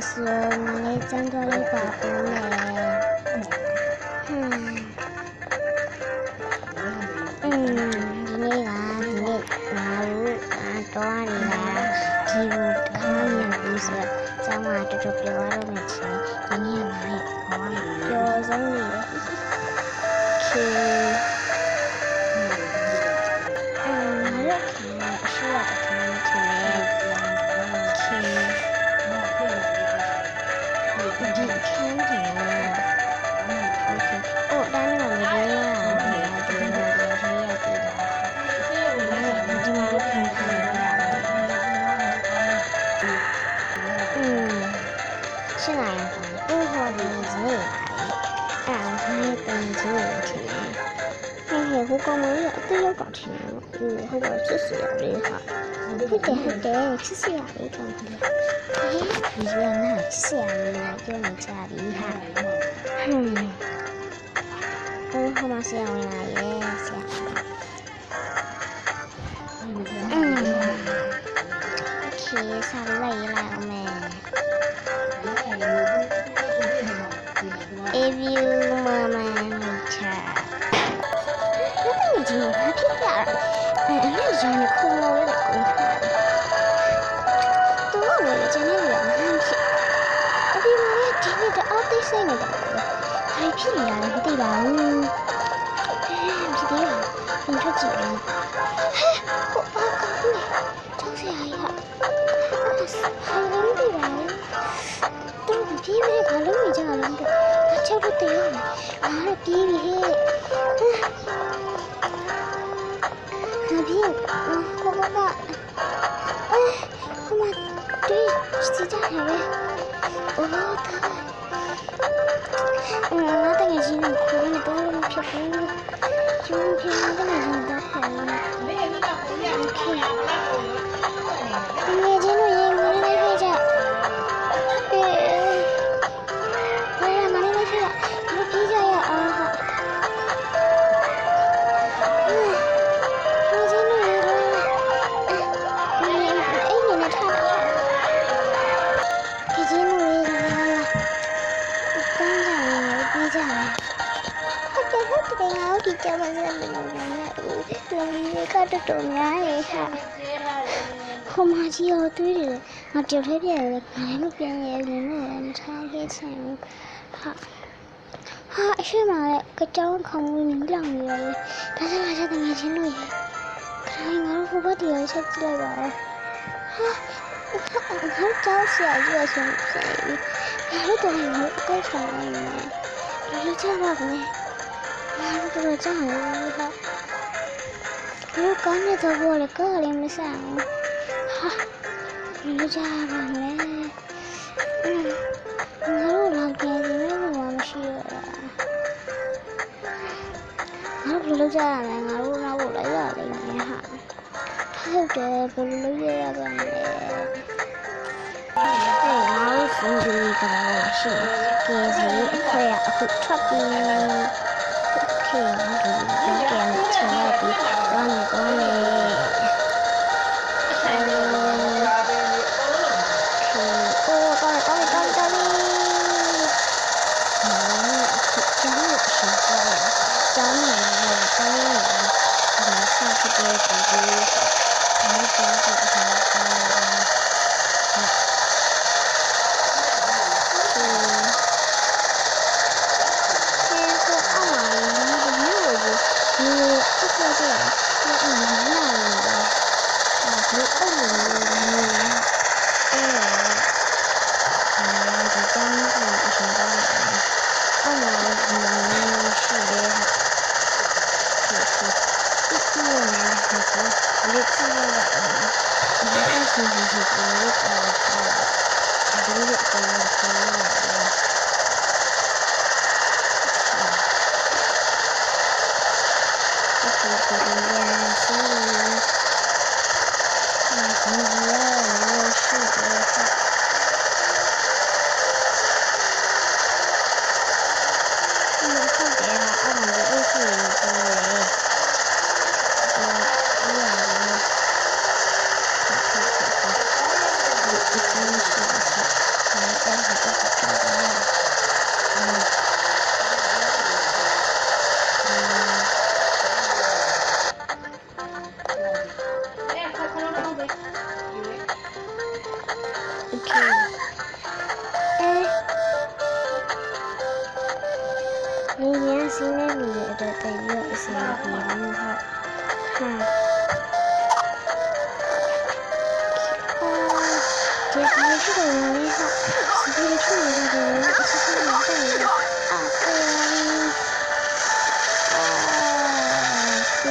所以你真的你爸爸呢？ဒီနေ့ငါတို့တော့နေတာဒီလိုတစ်ခါမှမဘူးဆိုတော့ကျောင်းမှာတော်တော်ပြောရတော့မယ်ချင်ဒီနေ့ငါရဲ့ခေါင်းကပျော်ဆုံးနေတယ်ခေငါတို့ကအရှိရတစ်ခါမှချင်တယ်ခေဒီခန်းတယ်โอ้ด้านนี้มันไม่ได้是哪样的？不好的是哪样？啊，我等着听。嘿嘿，我讲我也都要讲听了，我讲这是要的哈。对，这是要的讲的。嘿，你说那这是要的，叫你家的哈。我好嘛是要的耶，是要。OK， 上来了没？ If you mama nature 那你今天还挺漂亮那人哭了我的公看都我的今天两看去我比我的今天的奥迪赛那个还漂亮对吧不对吧你说几人嘿我刚你张谁呀还能对吧都不比那个龙鱼家能的差不多了，然后比比嘿，那比我爸爸，我妈对是这样的，我那等下今天可能都能漂亮的，今天等下今天都好了，OK， 你今天也没来回家。တော်များရဲ့ဟာဟိုမှာကြီးရောတွေးတယ်ငါတယောက်တည်းပြန်လေငါလည်းမပြန်ရဘူးနဲ့မထားခဲ့ချင်ဘူးဟာအရှိမလည်းကြောင်းခေါင်းဝင်လောင်နေရတယ်ဒါဆိုလာတဲ့ငယ်ချင်းတို့ရေခိုင်းငါတို့ဟိုဘက်တည်းရချက်ကြည့်လိုက်ပါဟာကြောင်းဆရာကြီးရဆုံးငါတို့တော်ရင်ကိုအကောက်ဆောင်နေတယ်ဒီချက်ပါကနေငါတို့တော့ကြောင်းရဟာ我刚才走过了个零没上，哈，你家吧呢？我老爹的那个我们去了，我不知道呢，我来了的呢哈，他有这不是也要个呢？对，我父母一个我是，给谁会啊？会穿的。OK， 我就这样请到底，让你过来。It's 你年心里面的对热心的好，哈。这还是个人厉害，是可以处理这个人，是可以干一个啊，对呀，啊，对。